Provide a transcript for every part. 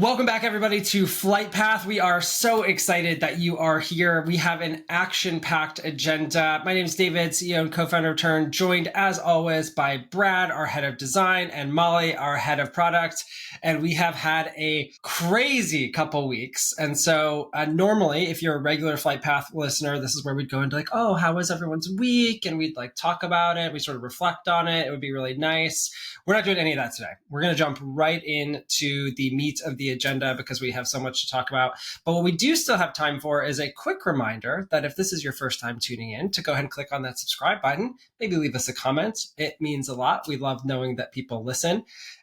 Welcome back, everybody, to Flight Path. We are so excited that you are here. We have an action-packed agenda. My name is David, CEO and co-founder of Tern, joined as always by Brad, our head of design, and Molly, our head of product. And we have had a crazy couple weeks. And so normally, if you're a regular Flight Path listener, this is where we'd go into like, oh, how was everyone's week? And we'd like talk about it. We sort of reflect on it. It would be really nice. We're not doing any of that today. We're going to jump right into the meat of the agenda because we have so much to talk about. But what we do still have time for is a quick reminder that if this is your first time tuning in, to go ahead and click on that subscribe button, maybe leave us a comment. It means a lot. We love knowing that people listen.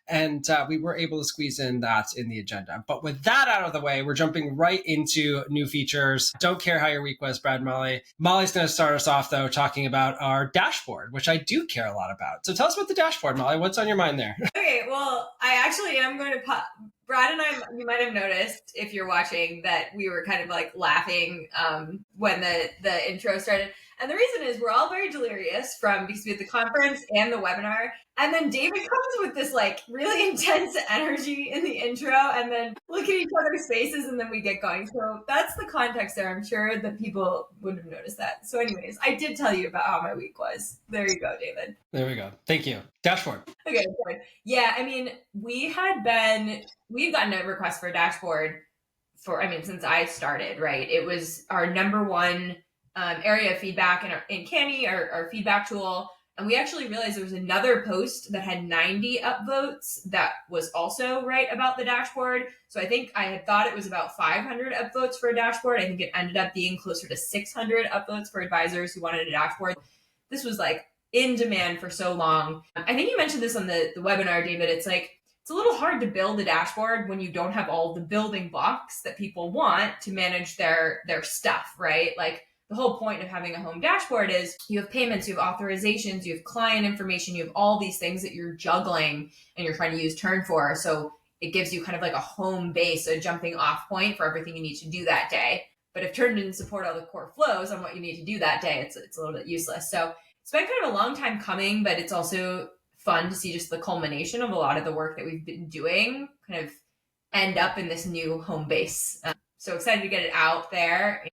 And we were able to squeeze in that in the agenda. But with that out of the way, we're jumping right into new features. Don't care how your week was, Brad, Molly. Molly's going to start us off, though, talking about our dashboard, which I do care a lot about. So tell us about the dashboard, Molly. What's on your mind there? Okay, well, I actually am going to Brad and I, you might have noticed if you're watching that we were kind of like laughing when the intro started. And the reason is we're all very delirious because we had the conference and the webinar. And then David comes with this like really intense energy in the intro and then look at each other's faces and then we get going. So that's the context there. I'm sure that people wouldn't have noticed that. So anyways, I did tell you about how my week was. There you go, David. There we go. Thank you. Dashboard. Okay, good. Yeah, I mean, we've gotten a request for a dashboard since I started, right? It was our number one area of feedback in Canny, our feedback tool. And we actually realized there was another post that had 90 upvotes that was also right about the dashboard. So I think I had thought it was about 500 upvotes for a dashboard. I think it ended up being closer to 600 upvotes for advisors who wanted a dashboard. This was like in demand for so long. I think you mentioned this on the webinar, David. It's like, it's a little hard to build a dashboard when you don't have all the building blocks that people want to manage their stuff, right? Like, the whole point of having a home dashboard is you have payments, you have authorizations, you have client information, you have all these things that you're juggling and you're trying to use Tern for. So it gives you kind of like a home base, a jumping off point for everything you need to do that day. But if Tern didn't support all the core flows on what you need to do that day, it's a little bit useless. So it's been kind of a long time coming, but it's also fun to see just the culmination of a lot of the work that we've been doing kind of end up in this new home base. So excited to get it out there.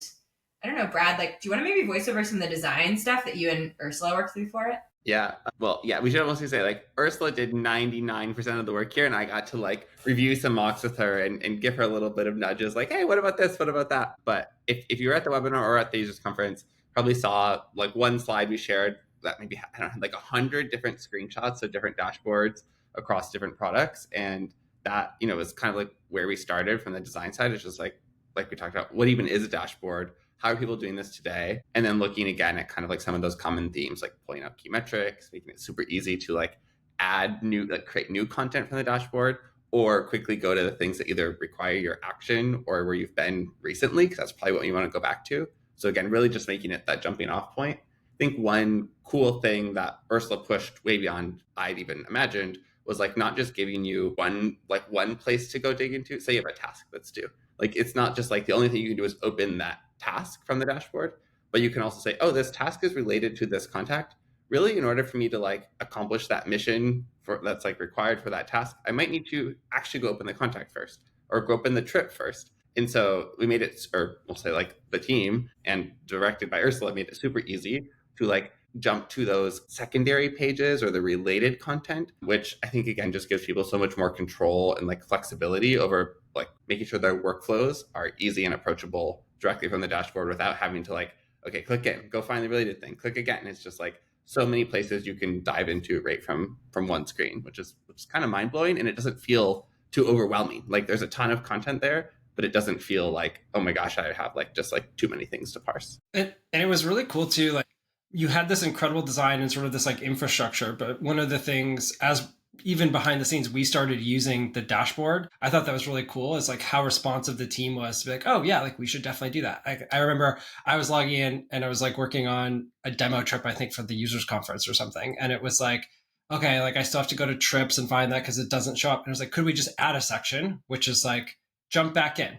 I don't know, Brad, like, do you want to maybe voice over some of the design stuff that you and Ursula worked through for it? Yeah. Well, yeah, we should mostly say like Ursula did 99% of the work here and I got to like review some mocks with her and give her a little bit of nudges like, hey, what about this? What about that? But if you were at the webinar or at the users conference, probably saw like one slide we shared that maybe had like 100 different screenshots of different dashboards across different products. And that, was kind of like where we started from the design side. It's just like we talked about, what even is a dashboard? How are people doing this today? And then looking again at kind of like some of those common themes, like pulling out key metrics, making it super easy to like create new content from the dashboard, or quickly go to the things that either require your action or where you've been recently, because that's probably what you want to go back to. So again, really just making it that jumping off point. I think one cool thing that Ursula pushed way beyond I'd even imagined was like not just giving you one place to go dig into. Say you have a task that's due. Like it's not just like the only thing you can do is open that task from the dashboard, but you can also say, oh, this task is related to this contact. Really, in order for me to like accomplish that mission that's like required for that task, I might need to actually go open the contact first or go open the trip first. And so we made it, or we'll say like the team and directed by Ursula made it super easy to like jump to those secondary pages or the related content, which I think again just gives people so much more control and like flexibility over like making sure their workflows are easy and approachable directly from the dashboard without having to like, okay, click in, go find the related thing, click again. And it's just like so many places you can dive into right from one screen, which is kind of mind blowing, and it doesn't feel too overwhelming. Like there's a ton of content there, but it doesn't feel like, oh my gosh, I have like just like too many things to parse. And it was really cool too. Like you had this incredible design and sort of this like infrastructure, but one of the things as even behind the scenes, we started using the dashboard. I thought that was really cool. Is like how responsive the team was to be like, oh yeah, like we should definitely do that. I remember I was logging in and I was like working on a demo trip, I think for the users conference or something. And it was like, okay, like I still have to go to trips and find that because it doesn't show up. And I was like, could we just add a section, which is like jump back in?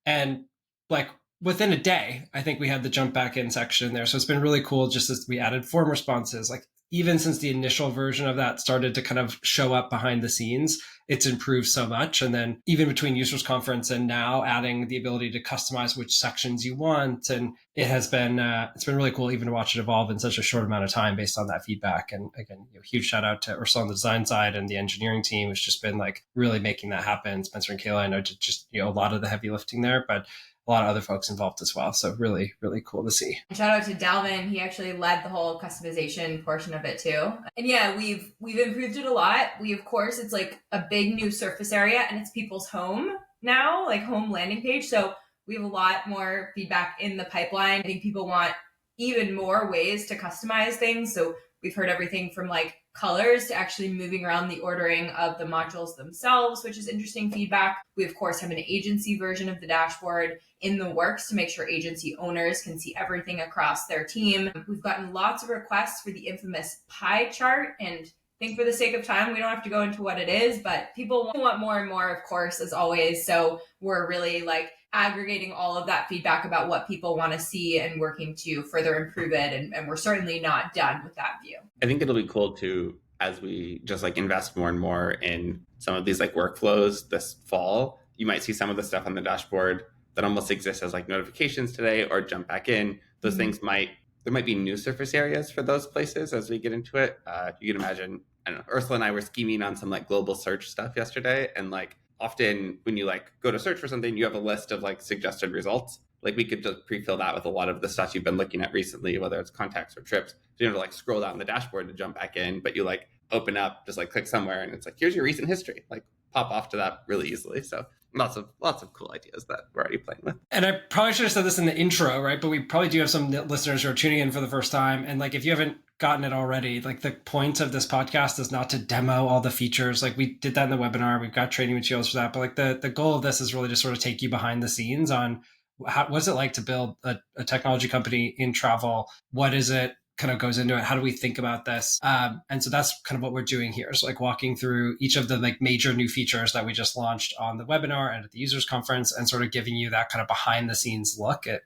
And like within a day, I think we had the jump back in section there. So it's been really cool just as we added form responses, like even since the initial version of that started to kind of show up behind the scenes, it's improved so much. And then even between users conference and now, adding the ability to customize which sections you want. And it has been, it's been really cool even to watch it evolve in such a short amount of time based on that feedback. And again, huge shout out to Ursula on the design side and the engineering team, who's just been like really making that happen. Spencer and Kayla, I know just, a lot of the heavy lifting there, but a lot of other folks involved as well. So really, really cool to see. Shout out to Dalvin. He actually led the whole customization portion of it too. And yeah, we've improved it a lot. Of course, it's like a big new surface area and it's people's home now, like home landing page. So we have a lot more feedback in the pipeline. I think people want even more ways to customize things. So we've heard everything from like colors to actually moving around the ordering of the modules themselves, which is interesting feedback. We, of course, have an agency version of the dashboard in the works to make sure agency owners can see everything across their team. We've gotten lots of requests for the infamous pie chart, and I think for the sake of time, we don't have to go into what it is, but people want more and more, of course, as always. So we're really like aggregating all of that feedback about what people want to see and working to further improve it. And we're certainly not done with that view. I think it'll be cool too, as we just like invest more and more in some of these like workflows this fall. You might see some of the stuff on the dashboard that almost exists as like notifications today or jump back in. Those things there might be new surface areas for those places as we get into it. You can imagine, I don't know, Ursula and I were scheming on some like global search stuff yesterday. And like often when you like go to search for something, you have a list of like suggested results. Like we could just pre-fill that with a lot of the stuff you've been looking at recently, whether it's contacts or trips. So you don't have to like scroll down the dashboard to jump back in, but you like open up, just like click somewhere and it's like, here's your recent history. Like pop off to that really easily. So lots of cool ideas that we're already playing with. And I probably should have said this in the intro, right? But we probably do have some listeners who are tuning in for the first time. And like, if you haven't gotten it already, like the point of this podcast is not to demo all the features. Like we did that in the webinar. We've got training materials for that. But like the goal of this is really to sort of take you behind the scenes on what's it like to build a technology company in travel? What is it? Kind of goes into it. How do we think about this? And so that's kind of what we're doing here. So like walking through each of the like major new features that we just launched on the webinar and at the users conference, and sort of giving you that kind of behind the scenes look at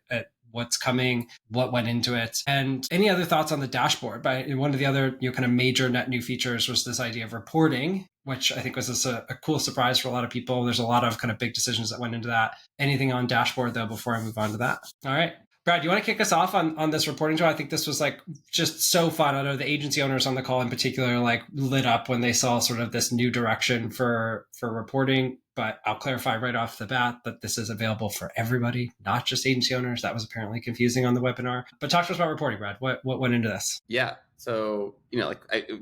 what's coming, what went into it, and any other thoughts on the dashboard. But one of the other kind of major net new features was this idea of reporting, which I think was a cool surprise for a lot of people. There's a lot of kind of big decisions that went into that. Anything on dashboard though before I move on to that? All right. Brad, do you want to kick us off on this reporting tool? I think this was like just so fun. I know the agency owners on the call in particular like lit up when they saw sort of this new direction for reporting. But I'll clarify right off the bat that this is available for everybody, not just agency owners. That was apparently confusing on the webinar. But talk to us about reporting, Brad. What went into this? Yeah. So,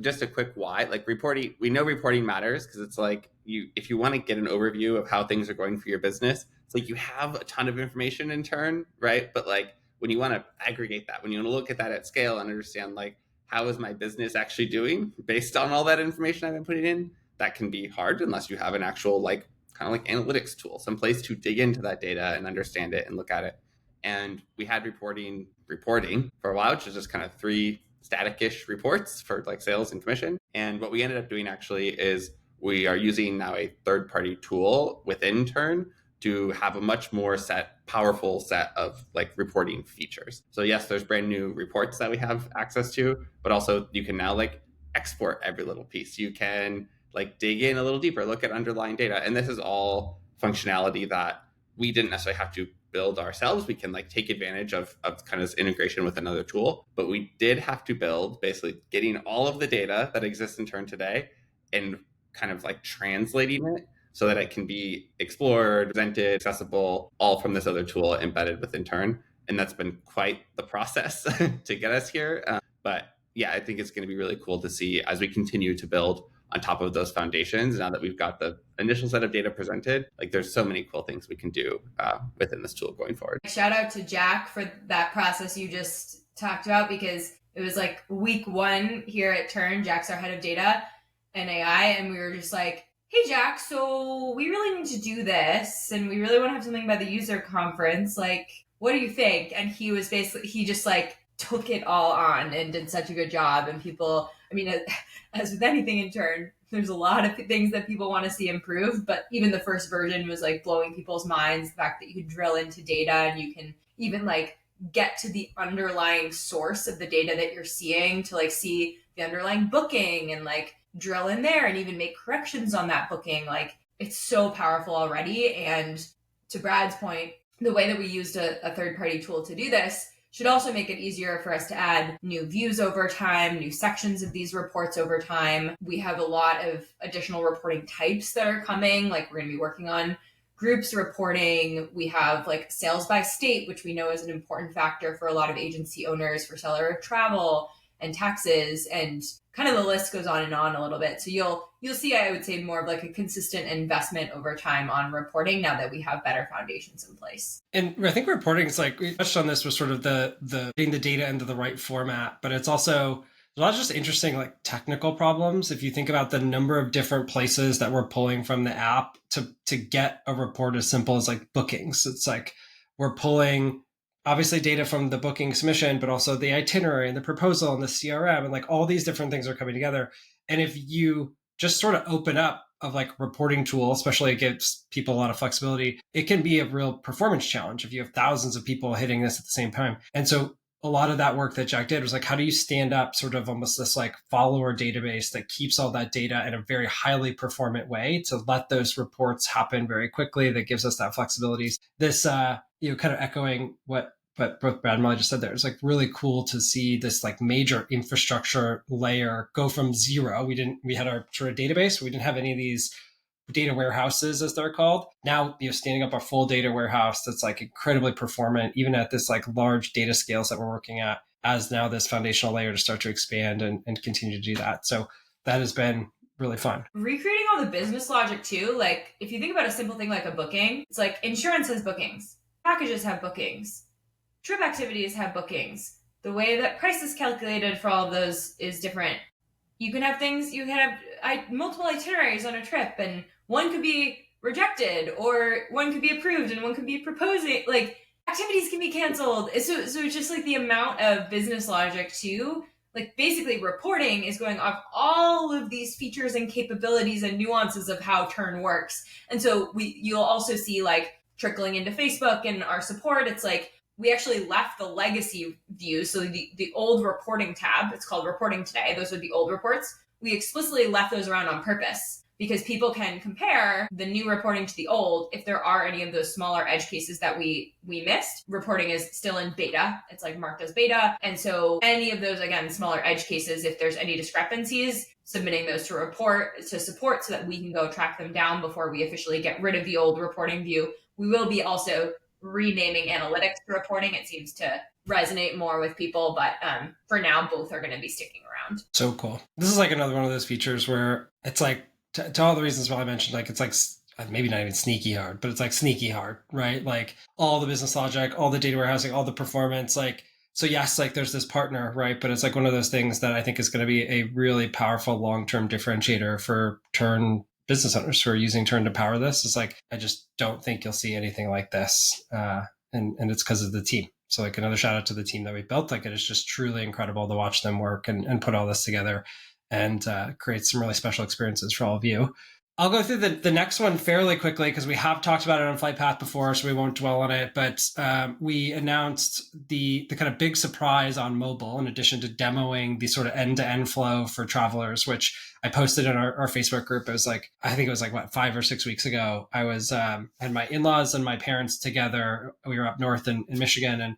just a quick why, like reporting, we know reporting matters because it's like if you want to get an overview of how things are going for your business, it's like you have a ton of information in Tern, right? But like when you want to aggregate that, when you want to look at that at scale and understand like, how is my business actually doing based on all that information I've been putting in, that can be hard unless you have an actual like kind of like analytics tool, some place to dig into that data and understand it and look at it. And we had reporting for a while, which is just kind of 3 static-ish reports for like sales and commission. And what we ended up doing actually is we are using now a third-party tool within Tern to have a much more powerful set of like reporting features. So yes, there's brand new reports that we have access to, but also you can now like export every little piece. You can like dig in a little deeper, look at underlying data. And this is all functionality that we didn't necessarily have to build ourselves. We can like take advantage of kind of this integration with another tool, but we did have to build basically getting all of the data that exists in Tern today and kind of like translating it so that it can be explored, presented, accessible, all from this other tool embedded within Tern. And that's been quite the process to get us here. But yeah, I think it's going to be really cool to see as we continue to build on top of those foundations. Now that we've got the initial set of data presented, like there's so many cool things we can do within this tool going forward. Shout out to Jack for that process you just talked about, because it was like week 1 here at Tern. Jack's our head of data and AI. And we were just like, hey, Jack, so we really need to do this. And we really want to have something by the user conference. Like, what do you think? And he just like took it all on and did such a good job. And people, I mean, as with anything in Tern, there's a lot of things that people want to see improved, but even the first version was like blowing people's minds. The fact that you can drill into data and you can even like get to the underlying source of the data that you're seeing to like see the underlying booking and like drill in there and even make corrections on that booking. Like it's so powerful already. And to Brad's point, the way that we used a third-party tool to do this should also make it easier for us to add new views over time, new sections of these reports over time. We have a lot of additional reporting types that are coming. Like we're going to be working on groups reporting. We have like sales by state, which we know is an important factor for a lot of agency owners for seller travel and taxes, and kind of the list goes on and on a little bit. So you'll see, I would say, more of like a consistent investment over time on reporting now that we have better foundations in place. And I think reporting is like, we touched on this with sort of the getting the data into the right format, but it's also a lot of just interesting like technical problems. If you think about the number of different places that we're pulling from the app to get a report as simple as like bookings. It's like we're pulling obviously data from the booking submission, but also the itinerary and the proposal and the CRM, and like all these different things are coming together. And if you just sort of open up of like reporting tool, especially it gives people a lot of flexibility, it can be a real performance challenge if you have thousands of people hitting this at the same time. And so a lot of that work that Jack did was like, how do you stand up sort of almost this like follower database that keeps all that data in a very highly performant way to let those reports happen very quickly, that gives us that flexibility. This, kind of echoing what both Brad and Molly just said there, it's like really cool to see this like major infrastructure layer go from zero. We had our sort of database. We didn't have any of these data warehouses, as they're called. Now, standing up a full data warehouse that's like incredibly performant, even at this like large data scales that we're working at, as now this foundational layer to start to expand and continue to do that. So that has been really fun. Recreating all the business logic too. Like if you think about a simple thing like a booking, it's like insurance has bookings, packages have bookings, trip activities have bookings. The way that price is calculated for all of those is different. You can have multiple itineraries on a trip, and one could be rejected or one could be approved and one could be proposing. Like activities can be canceled. So it's just like the amount of business logic too. Like basically reporting is going off all of these features and capabilities and nuances of how Tern works. And so you'll also see like trickling into Facebook and our support. It's like we actually left the legacy view. So the old reporting tab, it's called reporting today. Those are the old reports. We explicitly left those around on purpose because people can compare the new reporting to the old if there are any of those smaller edge cases that we missed. Reporting is still in beta. It's like marked as beta. And so any of those, again, smaller edge cases, if there's any discrepancies, submitting those to support so that we can go track them down before we officially get rid of the old reporting view. We will be also renaming analytics to reporting. It seems to resonate more with people, but for now, both are going to be sticking around. So cool. This is like another one of those features where it's like, to all the reasons I mentioned, like it's like maybe not even sneaky hard, but it's like sneaky hard, right? Like all the business logic, all the data warehousing, all the performance, like, so yes, like there's this partner, right? But it's like one of those things that I think is going to be a really powerful long-term differentiator for Tern business owners who are using Tern to power this. It's like, I just don't think you'll see anything like this. And it's because of the team. So like another shout out to the team that we built. Like it is just truly incredible to watch them work and put all this together and create some really special experiences for all of you. I'll go through the next one fairly quickly because we have talked about it on Flight Path before, so we won't dwell on it. But we announced the kind of big surprise on mobile, in addition to demoing the sort of end-to-end flow for travelers, which I posted in our Facebook group. It was like, I think it was like, 5 or 6 weeks ago. I was had my in-laws and my parents together. We were up north in Michigan, and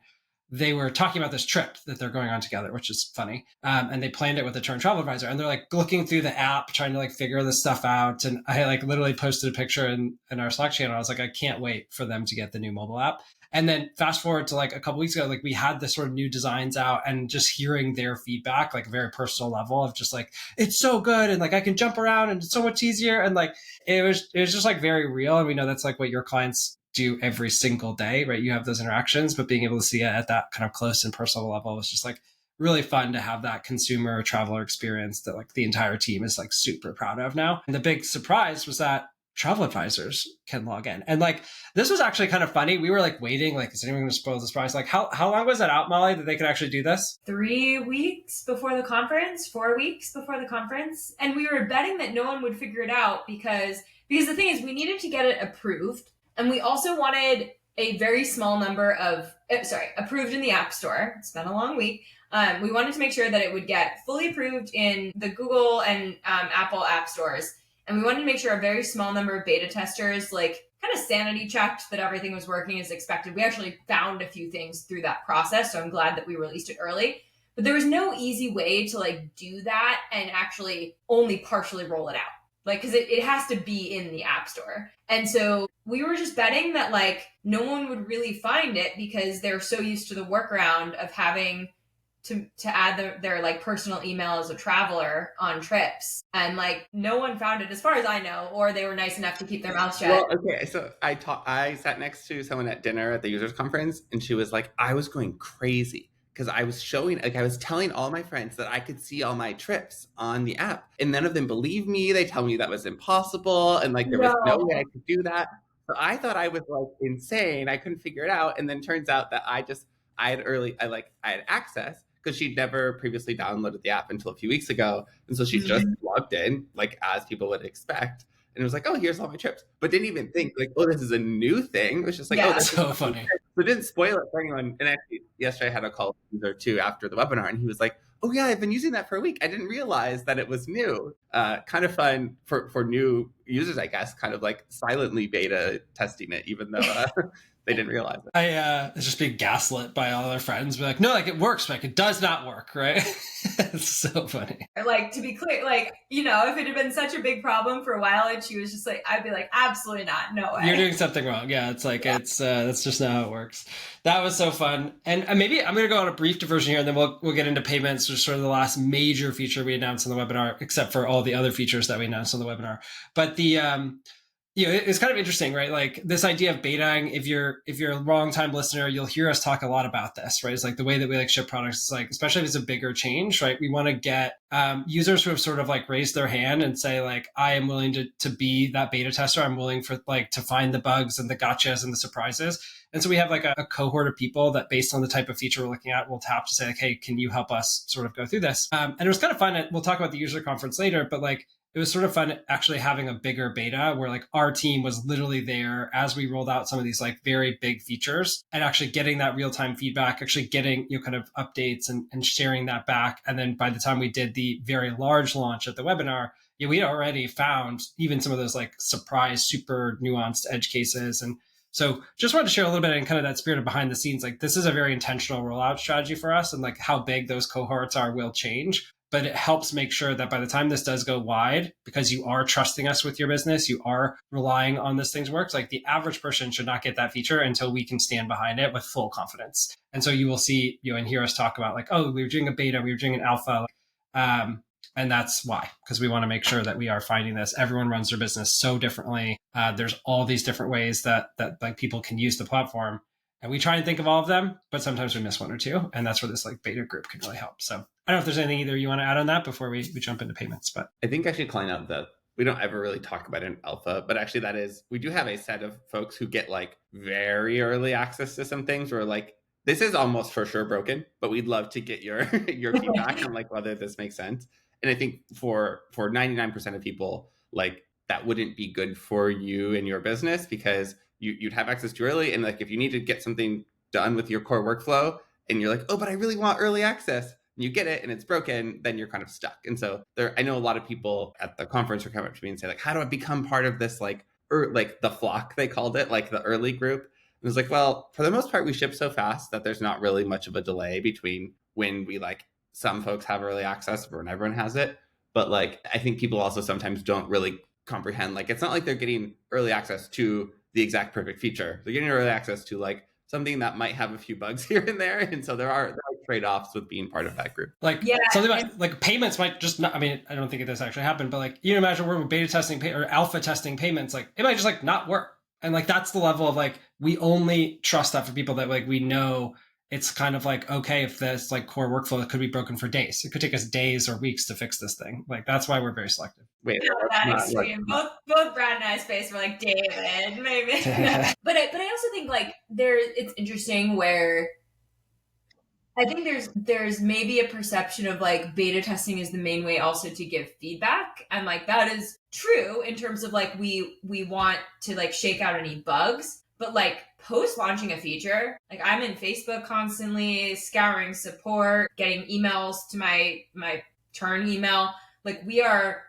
they were talking about this trip that they're going on together, which is funny. And they planned it with the Tern Travel Advisor, and they're like looking through the app, trying to like figure this stuff out. And I like literally posted a picture in our Slack channel. I was like, I can't wait for them to get the new mobile app. And then fast forward to like a couple weeks ago, like we had this sort of new designs out, and just hearing their feedback, like a very personal level of just like, it's so good. And like, I can jump around and it's so much easier. And like, it was just like very real. And we know that's like what your clients do every single day, right? You have those interactions, but being able to see it at that kind of close and personal level was just like really fun to have that consumer traveler experience that like the entire team is like super proud of now. And the big surprise was that travel advisors can log in. And like, this was actually kind of funny. We were like waiting, like, is anyone going to spoil the surprise? Like how long was that out, Molly, that they could actually do this? 3 weeks before the conference, 4 weeks before the conference. And we were betting that no one would figure it out because the thing is we needed to get it approved. And we also wanted a very small number of, approved in the App Store. It's been a long week. We wanted to make sure that it would get fully approved in the Google and Apple app stores. And we wanted to make sure a very small number of beta testers, like, kind of sanity checked that everything was working as expected. We actually found a few things through that process, so I'm glad that we released it early. But there was no easy way to like do that and actually only partially roll it out. Like, because it has to be in the App Store. And so we were just betting that like no one would really find it because they're so used to the workaround of having to add their like personal email as a traveler on trips. And like no one found it as far as I know, or they were nice enough to keep their mouth shut. Well, okay, so I sat next to someone at dinner at the users conference, and she was like, I was going crazy because I was telling all my friends that I could see all my trips on the app, and none of them believed me. They tell me that was impossible, and like there was no way I could do that. So I thought I was like insane. I couldn't figure it out, and then turns out that I had access because she'd never previously downloaded the app until a few weeks ago, and so she just logged in, like as people would expect. And it was like, oh, here's all my trips. But didn't even think like, oh, this is a new thing. It was just like, oh, that's so funny. So it didn't spoil it for anyone. And actually, yesterday I had a call with a user too after the webinar, and he was like, oh yeah, I've been using that for a week. I didn't realize that it was new. Kind of fun for new users, I guess, kind of like silently beta testing it, even though they didn't realize it. I was just being gaslit by all our friends. We're like, no, like it works, like it does not work, right? It's so funny. Like, to be clear, like, you know, if it had been such a big problem for a while and she was just like, I'd be like, absolutely not, no way. You're doing something wrong. Yeah, it's like, it's that's just not how it works. That was so fun. And maybe I'm going to go on a brief diversion here, and then we'll get into payments, which is sort of the last major feature we announced on the webinar, except for all the other features that we announced on the webinar. But the it's kind of interesting, right? Like this idea of betaing, if you're a long time listener, you'll hear us talk a lot about this, right? It's like the way that we like ship products. It's like, especially if it's a bigger change, right? We want to get users who have sort of like raised their hand and say like, I am willing to be that beta tester. I'm willing for like to find the bugs and the gotchas and the surprises. And so we have like a cohort of people that based on the type of feature we're looking at, we'll tap to say like, hey, can you help us sort of go through this? And it was kind of fun. We'll talk about the user conference later, but like, it was sort of fun actually having a bigger beta where like our team was literally there as we rolled out some of these like very big features and actually getting that real-time feedback, actually getting, kind of updates and sharing that back. And then by the time we did the very large launch at the webinar, we had already found even some of those like surprise, super nuanced edge cases. And so just wanted to share a little bit in kind of that spirit of behind the scenes. Like this is a very intentional rollout strategy for us, and like how big those cohorts are will change. But it helps make sure that by the time this does go wide, because you are trusting us with your business, you are relying on this thing works, like the average person should not get that feature until we can stand behind it with full confidence. And so you will see, and hear us talk about like, oh, we were doing a beta, we were doing an alpha. And that's why, because we want to make sure that we are finding this. Everyone runs their business so differently. There's all these different ways that like people can use the platform. And we try and think of all of them, but sometimes we miss one or two. And that's where this like beta group can really help. So I don't know if there's anything either you want to add on that before we jump into payments. But I think actually calling out that we don't ever really talk about an alpha, but actually that is, we do have a set of folks who get like very early access to some things where like, this is almost for sure broken, but we'd love to get your feedback on like whether this makes sense. And I think for 99% of people, like that wouldn't be good for you and your business because you'd have access too early. And like, if you need to get something done with your core workflow and you're like, oh, but I really want early access, and you get it and it's broken, then you're kind of stuck. And so I know a lot of people at the conference are coming up to me and say like, how do I become part of this like the flock, they called it, like the early group. And it's like, well, for the most part, we ship so fast that there's not really much of a delay between when we like, some folks have early access when everyone has it. But like, I think people also sometimes don't really comprehend, like, it's not like they're getting early access to the exact perfect feature. They're getting early access to like something that might have a few bugs here and there. And so there are trade-offs with being part of that group. Like something like payments might just not, I mean, I don't think this actually happened, but like, you imagine we're beta testing or alpha testing payments, like it might just like not work. And like, that's the level of like, we only trust that for people that like, we know it's kind of like, okay, if this like core workflow, it could be broken for days. It could take us days or weeks to fix this thing. Like, that's why we're very selective. Wait, that extreme. Both Brad and I's face were like, David, maybe. But I also think like it's interesting where I think there's maybe a perception of like beta testing is the main way also to give feedback. And like, that is true in terms of like, we want to like shake out any bugs. But like post launching a feature, like I'm in Facebook constantly, scouring support, getting emails to my Tern email. Like we are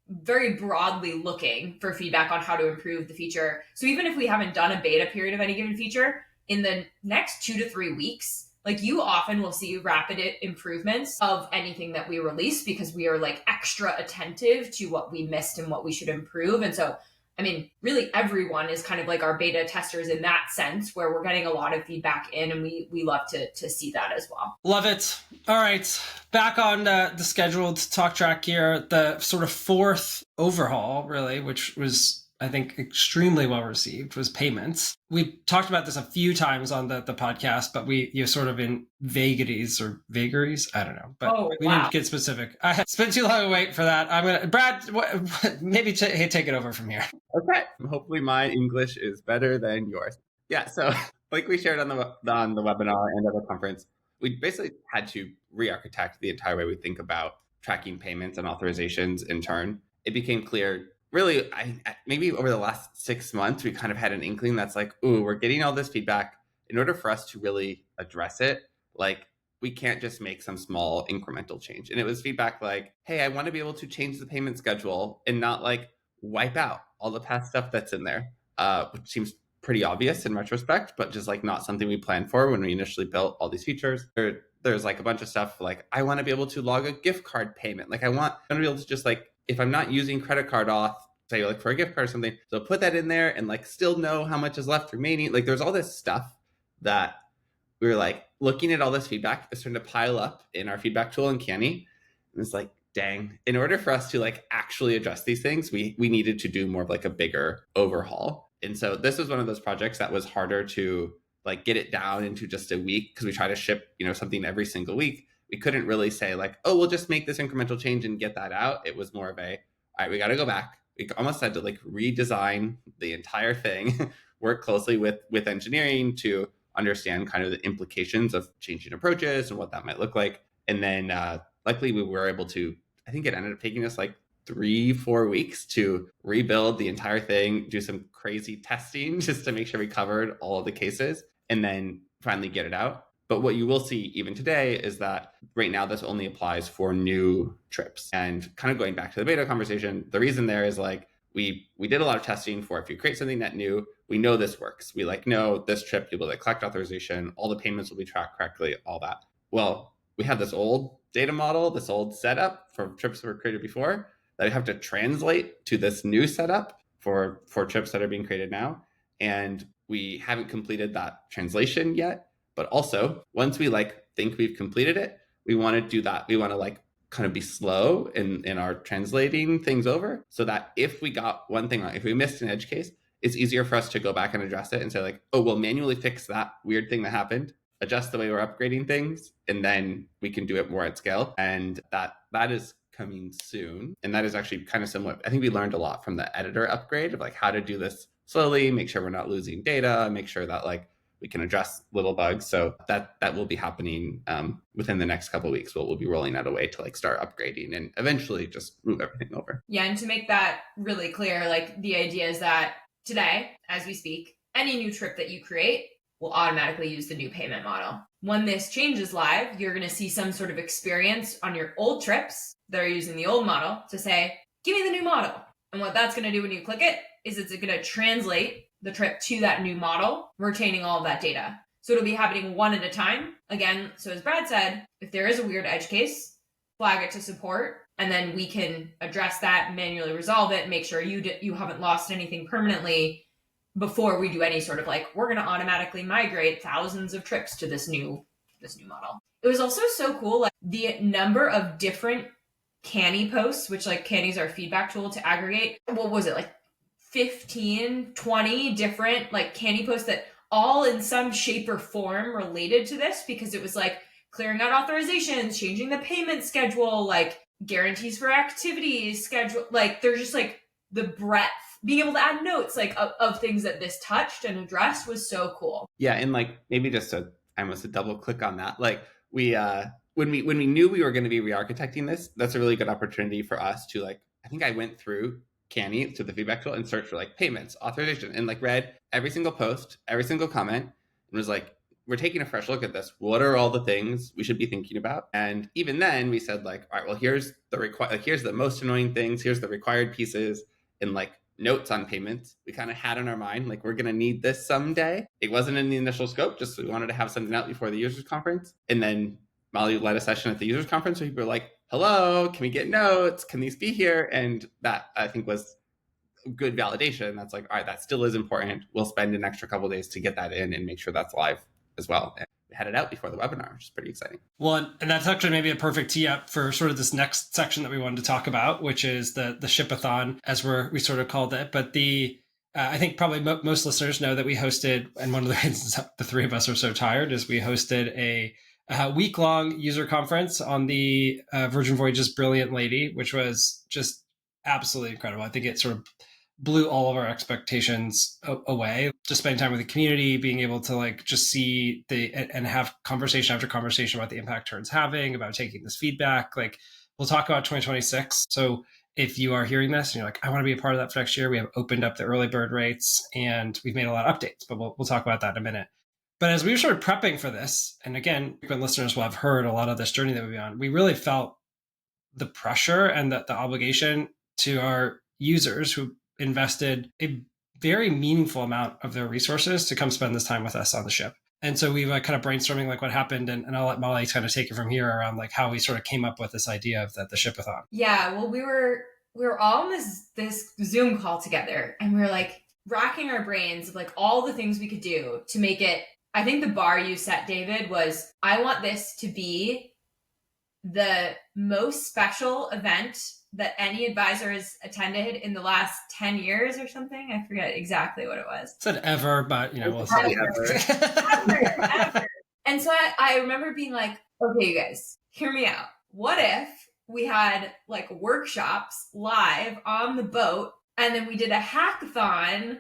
very broadly looking for feedback on how to improve the feature. So even if we haven't done a beta period of any given feature, in the next 2 to 3 weeks, like you often will see rapid improvements of anything that we release because we are like extra attentive to what we missed and what we should improve. And so, I mean, really everyone is kind of like our beta testers in that sense, where we're getting a lot of feedback in, and we love to see that as well. Love it. All right, back on the scheduled talk track here, the sort of fourth overhaul, really, which was, I think, extremely well received, was payments. We talked about this a few times on the podcast, but you're sort of in vagaries, I don't know, but we didn't get specific. I spent too long waiting for that. I'm gonna, Brad, maybe take it over from here. Okay. Hopefully my English is better than yours. Yeah, so like we shared on the webinar and at the conference, we basically had to re-architect the entire way we think about tracking payments and authorizations in Tern. It became clear, really, maybe over the last 6 months, we kind of had an inkling that's like, ooh, we're getting all this feedback. In order for us to really address it, like we can't just make some small incremental change. And it was feedback like, hey, I want to be able to change the payment schedule and not like wipe out all the past stuff that's in there, which seems pretty obvious in retrospect, but just like not something we planned for when we initially built all these features. There's like a bunch of stuff like, I want to be able to log a gift card payment. Like I want to be able to just like, if I'm not using credit card auth, say like for a gift card or something, so put that in there and like still know how much is left remaining. Like there's all this stuff that we were like looking at all this feedback. It's starting to pile up in our feedback tool in Canny. And it's like, dang, in order for us to like actually address these things, we needed to do more of like a bigger overhaul. And so this was one of those projects that was harder to like get it down into just a week because we try to ship, something every single week. We couldn't really say like, oh, we'll just make this incremental change and get that out. It was more of a, all right, we got to go back. We almost had to like redesign the entire thing, work closely with engineering to understand kind of the implications of changing approaches and what that might look like. And then luckily we were able to, I think it ended up taking us like 3-4 weeks to rebuild the entire thing, do some crazy testing just to make sure we covered all of the cases, and then finally get it out. But what you will see even today is that right now this only applies for new trips. And kind of going back to the beta conversation, the reason there is like we did a lot of testing for if you create something net new, we know this works. We like know this trip you'll be able to collect authorization, all the payments will be tracked correctly, all that. Well, we have this old data model, this old setup for trips that were created before that we have to translate to this new setup for trips that are being created now. And we haven't completed that translation yet. But also, once we like think we've completed it, we want to do that. We want to like kind of be slow in our translating things over so that if we got one thing wrong, if we missed an edge case, it's easier for us to go back and address it and say like, oh, we'll manually fix that weird thing that happened, adjust the way we're upgrading things, and then we can do it more at scale. And that is coming soon. And that is actually kind of similar. I think we learned a lot from the editor upgrade of like how to do this slowly, make sure we're not losing data, make sure that like we can address little bugs. So that will be happening within the next couple of weeks. We'll be rolling out a way to like start upgrading and eventually just move everything over. Yeah, and to make that really clear, like the idea is that today, as we speak, any new trip that you create will automatically use the new payment model. When this changes live, you're going to see some sort of experience on your old trips that are using the old model to say, give me the new model. And what that's going to do when you click it is it's going to translate the trip to that new model, retaining all of that data. So it'll be happening one at a time. Again, so as Brad said, if there is a weird edge case, flag it to support, and then we can address that, manually resolve it, make sure you haven't lost anything permanently before we do any sort of like, we're going to automatically migrate thousands of trips to this new model. It was also so cool, like the number of different Canny posts, which like Canny's our feedback tool to aggregate. What was it, like 15, 20 different like Canny posts that all in some shape or form related to this, because it was like clearing out authorizations, changing the payment schedule, like guarantees for activities schedule. Like there's just like the breadth, being able to add notes like of things that this touched and addressed was so cool. Yeah, and like maybe just almost a double click on that. Like we when we knew we were going to be re-architecting this, that's a really good opportunity for us to like, I think I went through Canny to the feedback tool and searched for like payments, authorization, and like read every single post, every single comment, and was like, we're taking a fresh look at this. What are all the things we should be thinking about? And even then we said like, all right, well, here's the most annoying things. Here's the required pieces, and like notes on payments we kind of had in our mind, like we're going to need this someday. It wasn't in the initial scope, just we wanted to have something out before the users conference. And then Molly led a session at the users conference where people were like, hello, can we get notes? Can these be here? And that I think was good validation. That's like, all right, that still is important. We'll spend an extra couple of days to get that in and make sure that's live as well. And we had it out before the webinar, which is pretty exciting. Well, and that's actually maybe a perfect tee up for sort of this next section that we wanted to talk about, which is the Shipathon, as we sort of called it. But I think probably most listeners know that we hosted, and one of the reasons the three of us are so tired is we hosted a week-long user conference on the Virgin Voyages Brilliant Lady, which was just absolutely incredible. I think it sort of blew all of our expectations away. Just spending time with the community, being able to like just see and have conversation after conversation about the impact Tern's having, about taking this feedback. Like we'll talk about 2026. So if you are hearing this and you're like, I want to be a part of that for next year, we have opened up the early bird rates and we've made a lot of updates, but we'll talk about that in a minute. But as we were sort of prepping for this, and again, frequent listeners will have heard a lot of this journey that we've been on, we really felt the pressure and the obligation to our users who invested a very meaningful amount of their resources to come spend this time with us on the ship. And so we were kind of brainstorming like what happened, and I'll let Molly kind of take it from here around like how we sort of came up with this idea of the Shipathon. Yeah, well, we were all on this Zoom call together, and we were like racking our brains of like all the things we could do to make it. I think the bar you set, David, was I want this to be the most special event that any advisor has attended in the last 10 years or something. I forget exactly what it was. Said ever, but we'll say ever. And so I remember being like, okay, you guys, hear me out. What if we had like workshops live on the boat, and then we did a hackathon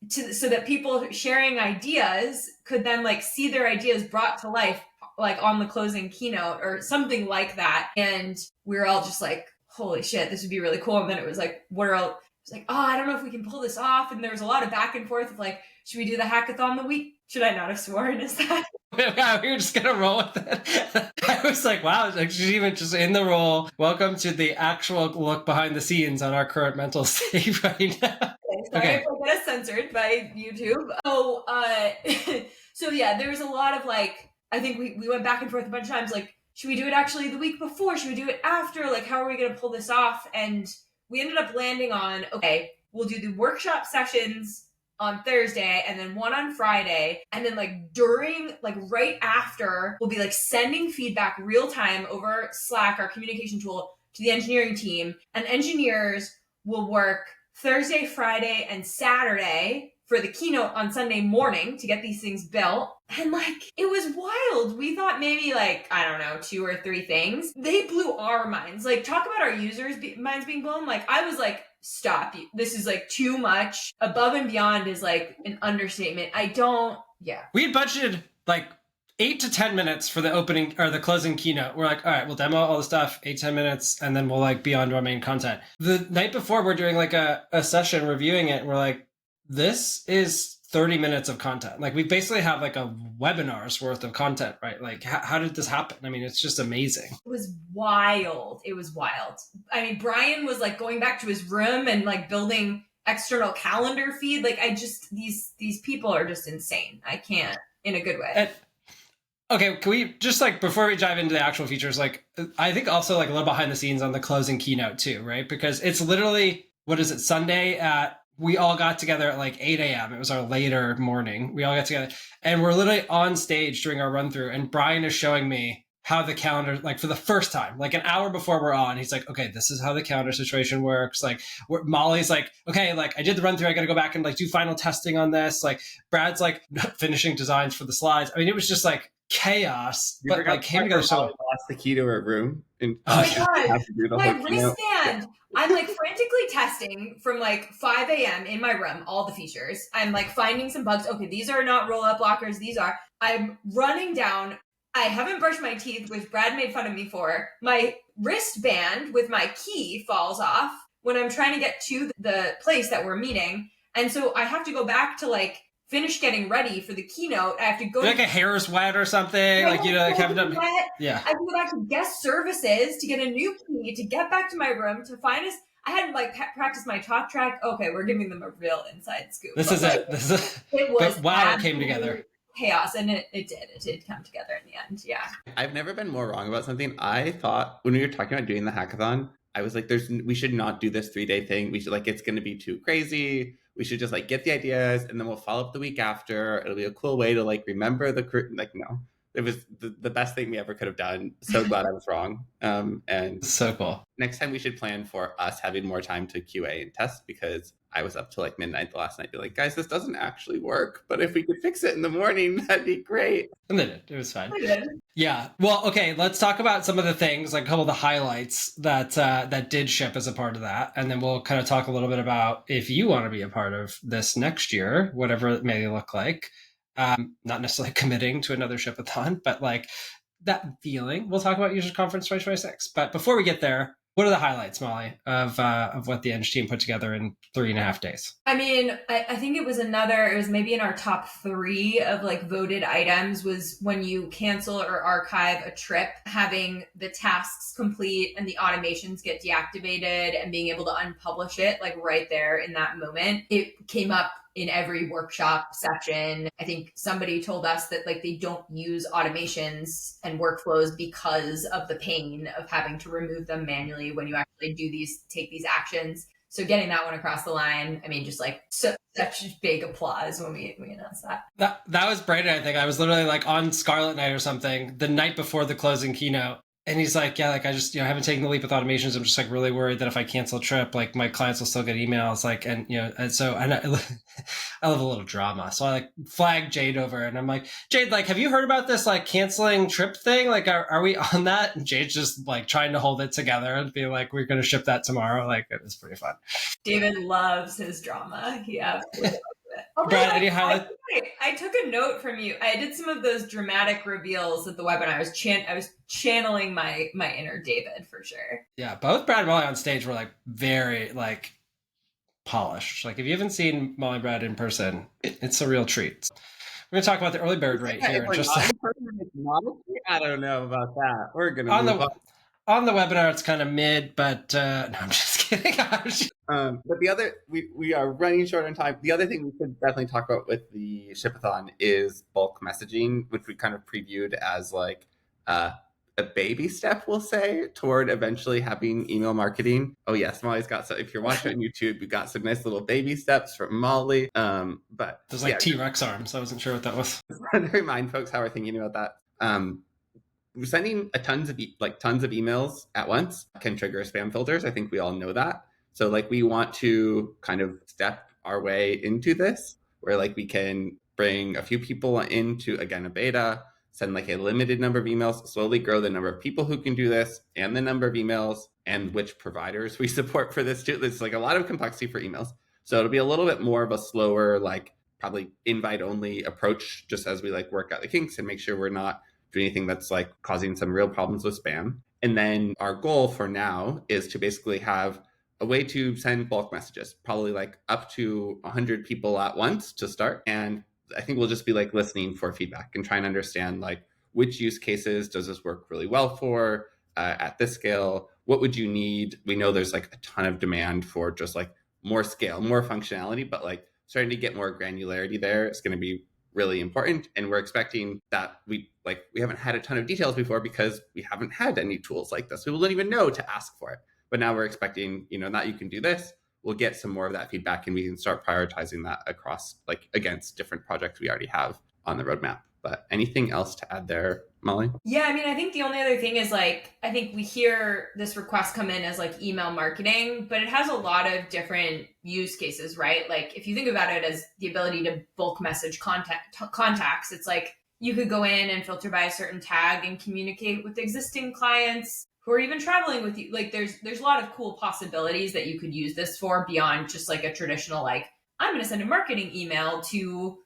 so that people sharing ideas could then like see their ideas brought to life, like on the closing keynote or something like that. And we were all just like, holy shit, this would be really cool. And then it was like, it's like, oh, I don't know if we can pull this off. And there was a lot of back and forth of like, should we do the hackathon the week? Should I not have sworn? Is that? Yeah, we were just going to roll with it. I was like, wow, she's even just in the role. Welcome to the actual look behind the scenes on our current mental state right now. Sorry if I get us censored by YouTube. Oh, so yeah, there was a lot of like, I think we went back and forth a bunch of times, like, should we do it actually the week before? Should we do it after? Like, how are we going to pull this off? And we ended up landing on, okay, we'll do the workshop sessions on Thursday and then one on Friday. And then like during, like right after, we'll be like sending feedback real time over Slack, our communication tool, to the engineering team. And engineers will work Thursday, Friday, and Saturday for the keynote on Sunday morning to get these things built. And like, it was wild. We thought maybe like, I don't know, 2 or 3 things. They blew our minds. Like, talk about our users' minds being blown. Like, I was like, stop. This is like too much. Above and beyond is like an understatement. We had budgeted like 8 to 10 minutes for the opening or the closing keynote. We're like, all right, we'll demo all the stuff, 8-10 minutes, and then we'll like be on to our main content. The night before, we're doing like a session reviewing it, and we're like, this is 30 minutes of content. Like we basically have like a webinar's worth of content, right? Like how did this happen? I mean, it's just amazing. It was wild. I mean, Brian was like going back to his room and like building external calendar feed. Like these people are just insane. I can't, in a good way. Okay, can we just like, before we dive into the actual features, like I think also like a little behind the scenes on the closing keynote too, right? Because it's literally, Sunday we all got together at like 8 a.m. It was our later morning. We all got together and we're literally on stage during our run through, and Brian is showing me how the calendar, like for the first time, like an hour before we're on, he's like, okay, this is how the calendar situation works. Like Molly's like, okay, like I did the run through. I got to go back and like do final testing on this. Like Brad's like finishing designs for the slides. I mean, it was just like chaos, but like came together so well. Lost the key to her room. And my wristband. I'm like frantically testing from like 5 a.m. in my room, all the features. I'm like finding some bugs. Okay, these are not roll-up blockers. These are. I'm running down. I haven't brushed my teeth, which Brad made fun of me for. My wristband with my key falls off. when I'm trying to get to the place that we're meeting. And so I have to go back to like finish getting ready for the keynote. I have to go like a hair's wet or something. Like, you know, like haven't done. Yeah. I have to go back to guest services to get a new key, to get back to my room, to find us. I had to like practice my talk track. Okay, we're giving them a real inside scoop. This is it. This is it was wow, it came together. Chaos, and it did come together in the end. Yeah. I've never been more wrong about something. I thought when we were talking about doing the hackathon, I was like, we should not do this 3-day thing. We should like, it's going to be too crazy. We should just like get the ideas and then we'll follow up the week after. It'll be a cool way to like remember the crew. Like, no, it was the best thing we ever could have done. So glad I was wrong. And so cool. Next time we should plan for us having more time to QA and test, because I was up till like midnight the last night, be like, guys, this doesn't actually work, but if we could fix it in the morning, that'd be great. And then it was fine. Yeah. Well, okay, let's talk about some of the things, like a couple of the highlights that did ship as a part of that. And then we'll kind of talk a little bit about if you want to be a part of this next year, whatever it may look like. Not necessarily committing to another Shipathon, but like that feeling. We'll talk about User Conference 2026. But before we get there, what are the highlights, Molly, of what the Eng team put together in 3.5 days? I mean, I think it was maybe in our top 3 of like voted items, was when you cancel or archive a trip, having the tasks complete and the automations get deactivated and being able to unpublish it like right there in that moment. It came up in every workshop session. I think somebody told us that like they don't use automations and workflows because of the pain of having to remove them manually when you actually take these actions. So getting that one across the line, I mean, just like such big applause when we announced that. That was Brandon, I think. I was literally like on Scarlet Night or something the night before the closing keynote. And he's like, yeah, like I just, haven't taken the leap with automations. I'm just like really worried that if I cancel a trip, like my clients will still get emails. Like, and, and so I love a little drama. So I like flag Jade over and I'm like, Jade, like, have you heard about this like canceling trip thing? Like, are we on that? And Jade's just like trying to hold it together and be like, we're going to ship that tomorrow. Like, it was pretty fun. David loves his drama. He absolutely loves it. Oh, Brad, any highlights? I took a note from you. I did some of those dramatic reveals at the webinar. I was channeling my inner David for sure. Yeah, both Brad and Molly on stage were like very like polished. Like if you haven't seen Molly and Brad in person, it's a real treat. We're gonna talk about the early bird rate here. I don't know about that. We're gonna move on the webinar. It's kind of mid, but no, I'm just kidding. But the other, we are running short on time. The other thing we could definitely talk about with the Shipathon is bulk messaging, which we kind of previewed as like a baby step, we'll say, toward eventually having email marketing. Oh yes, Molly's got some. If you're watching on YouTube, we got some nice little baby steps from Molly. But there's like T-Rex arms. I wasn't sure what that was. To remind folks how we're thinking about that. Sending tons of emails at once can trigger spam filters. I think we all know that. So like we want to kind of step our way into this where like we can bring a few people into, again, a beta, send like a limited number of emails, slowly grow the number of people who can do this and the number of emails and which providers we support for this too. There's like a lot of complexity for emails. So it'll be a little bit more of a slower, like probably invite only approach just as we like work out the kinks and make sure we're not do anything that's like causing some real problems with spam. And then our goal for now is to basically have a way to send bulk messages, probably like up to 100 people at once to start. And I think we'll just be like listening for feedback and trying to understand like which use cases does this work really well for at this scale? What would you need? We know there's like a ton of demand for just like more scale, more functionality, but like starting to get more granularity there is going to be really important. And we're expecting that we haven't had a ton of details before because we haven't had any tools like this. We wouldn't even know to ask for it. But now we're expecting, that you can do this. We'll get some more of that feedback and we can start prioritizing that across like against different projects we already have on the roadmap. But anything else to add there, Molly? Yeah, I mean, I think the only other thing is like, I think we hear this request come in as like email marketing, but it has a lot of different use cases, right? Like if you think about it as the ability to bulk message contacts, it's like you could go in and filter by a certain tag and communicate with existing clients who are even traveling with you. Like there's a lot of cool possibilities that you could use this for beyond just like a traditional, like, I'm going to send a marketing email to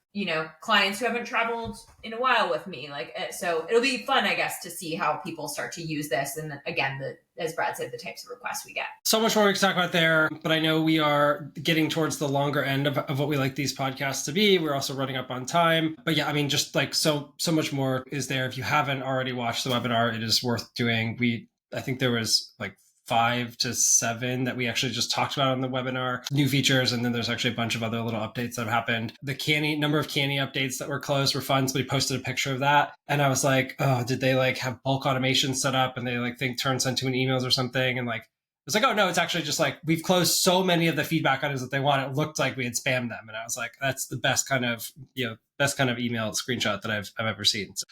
clients who haven't traveled in a while with me. So it'll be fun, I guess, to see how people start to use this. And again, as Brad said, the types of requests we get. So much more we can talk about there, but I know we are getting towards the longer end of what we like these podcasts to be. We're also running up on time. But yeah, I mean, just like so much more is there. If you haven't already watched the webinar, it is worth doing. I think there was like 5 to 7 that we actually just talked about on the webinar, new features. And then there's actually a bunch of other little updates that have happened. The number of Canny updates that were closed were fun. Somebody posted a picture of that. And I was like, oh, did they like have bulk automation set up? And they like think Tern sent to an emails or something. And like, it's like, oh no, it's actually just like, we've closed so many of the feedback items that they want. It looked like we had spammed them. And I was like, that's the best kind of email screenshot that I've ever seen. So,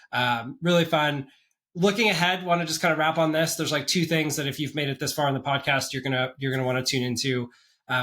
really fun. Looking ahead, want to just kind of wrap on this. There's like 2 things that if you've made it this far in the podcast, you're gonna want to tune into.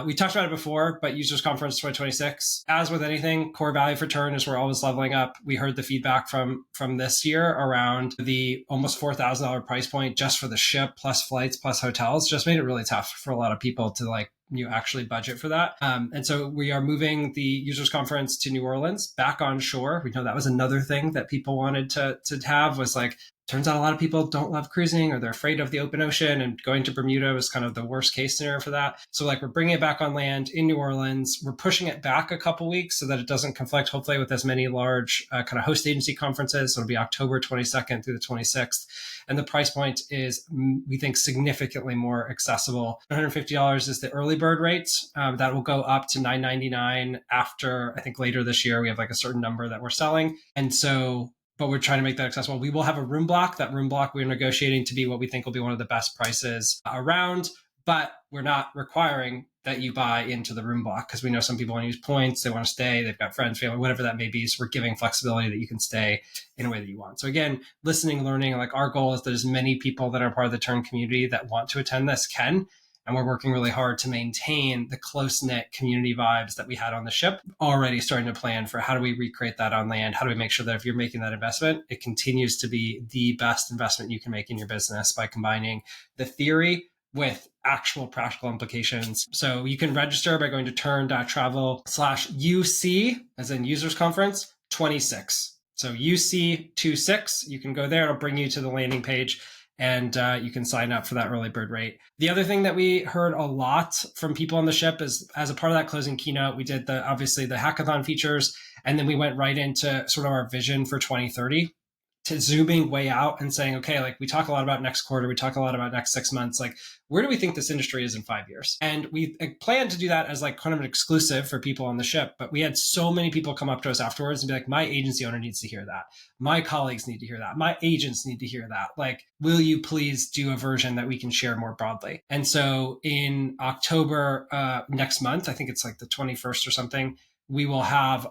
We talked about it before, but Users Conference 2026, as with anything, core value for Tern is we're always leveling up. We heard the feedback from this year around the almost $4,000 price point just for the ship, plus flights, plus hotels, just made it really tough for a lot of people to like actually budget for that. And so we are moving the Users Conference to New Orleans, back on shore. We know that was another thing that people wanted to have, was like, turns out a lot of people don't love cruising, or they're afraid of the open ocean, and going to Bermuda was kind of the worst case scenario for that. So like, we're bringing it back on land in New Orleans. We're pushing it back a couple weeks so that it doesn't conflict, hopefully, with as many large kind of host agency conferences. So it'll be October 22nd through the 26th. And the price point is, we think, significantly more accessible. $150 is the early bird rate. That will go up to $999 after, I think later this year, we have like a certain number that we're selling. And so, but we're trying to make that accessible. We will have a room block. That room block we're negotiating to be what we think will be one of the best prices around, but we're not requiring that you buy into the room block, because we know some people want to use points, they want to stay, they've got friends, family, whatever that may be. So we're giving flexibility that you can stay in a way that you want. So again, listening, learning, like our goal is that as many people that are part of the Tern community that want to attend this can. And we're working really hard to maintain the close-knit community vibes that we had on the ship, already starting to plan for how do we recreate that on land? How do we make sure that if you're making that investment, it continues to be the best investment you can make in your business by combining the theory with actual practical implications. So you can register by going to tern.travel/UC, as in Users Conference 26. So UC26, you can go there. It'll bring you to the landing page, and you can sign up for that early bird rate. The other thing that we heard a lot from people on the ship is, as a part of that closing keynote, we did obviously the hackathon features, and then we went right into sort of our vision for 2030, to zooming way out and saying, okay, like we talk a lot about next quarter, we talk a lot about next 6 months, like where do we think this industry is in 5 years? And we planned to do that as like kind of an exclusive for people on the ship, but we had so many people come up to us afterwards and be like, my agency owner needs to hear that. My colleagues need to hear that. My agents need to hear that. Like, will you please do a version that we can share more broadly? And so in October, next month, I think it's like the 21st or something, we will have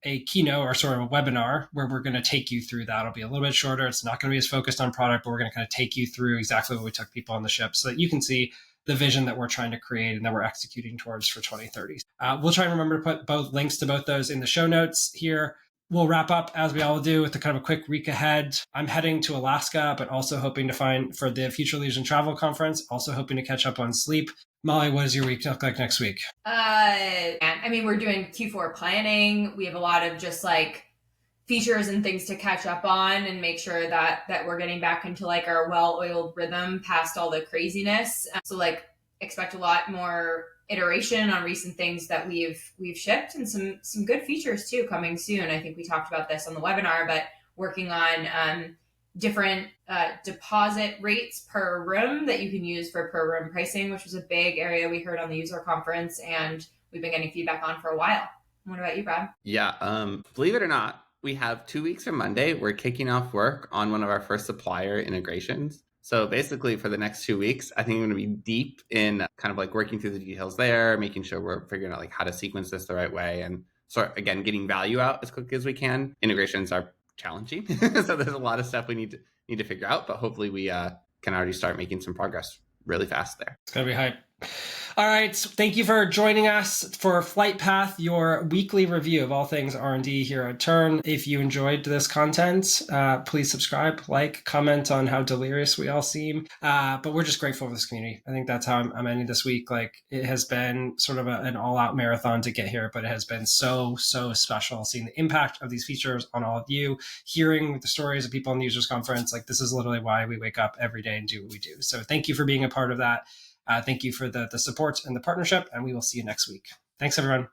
a keynote or sort of a webinar where we're going to take you through that. It'll be a little bit shorter. It's not going to be as focused on product, but we're going to kind of take you through exactly what we took people on the ship so that you can see the vision that we're trying to create and that we're executing towards for 2030. We'll try and remember to put both links to both those in the show notes here. We'll wrap up, as we all do, with a kind of a quick week ahead. I'm heading to Alaska, but also hoping to find for the Future Leaders in Travel Conference, also hoping to catch up on sleep. Molly, what does your week look like next week? I mean, we're doing Q4 planning. We have a lot of just like features and things to catch up on and make sure that we're getting back into like our well-oiled rhythm past all the craziness. So like expect a lot more iteration on recent things that we've shipped, and some good features too coming soon. I think we talked about this on the webinar, but working on different deposit rates per room that you can use for per room pricing, which was a big area we heard on the user conference and we've been getting feedback on for a while. What about you, Brad? Yeah, believe it or not, we have 2 weeks from Monday. We're kicking off work on one of our first supplier integrations. So basically for the next 2 weeks, I think I'm going to be deep in kind of like working through the details there, making sure we're figuring out like how to sequence this the right way, and sort again, getting value out as quickly as we can. Integrations are challenging. So there's a lot of stuff we need to figure out, but hopefully we can already start making some progress really fast there. It's going to be hype. All right. So thank you for joining us for Flight Path, your weekly review of all things R&D here at Tern. If you enjoyed this content, please subscribe, like, comment on how delirious we all seem. But we're just grateful for this community. I think that's how I'm ending this week. Like, it has been sort of an all-out marathon to get here, but it has been so special seeing the impact of these features on all of you, hearing the stories of people in the users conference. Like, this is literally why we wake up every day and do what we do. So thank you for being a part of that. Thank you for the support and the partnership, and we will see you next week. Thanks, everyone.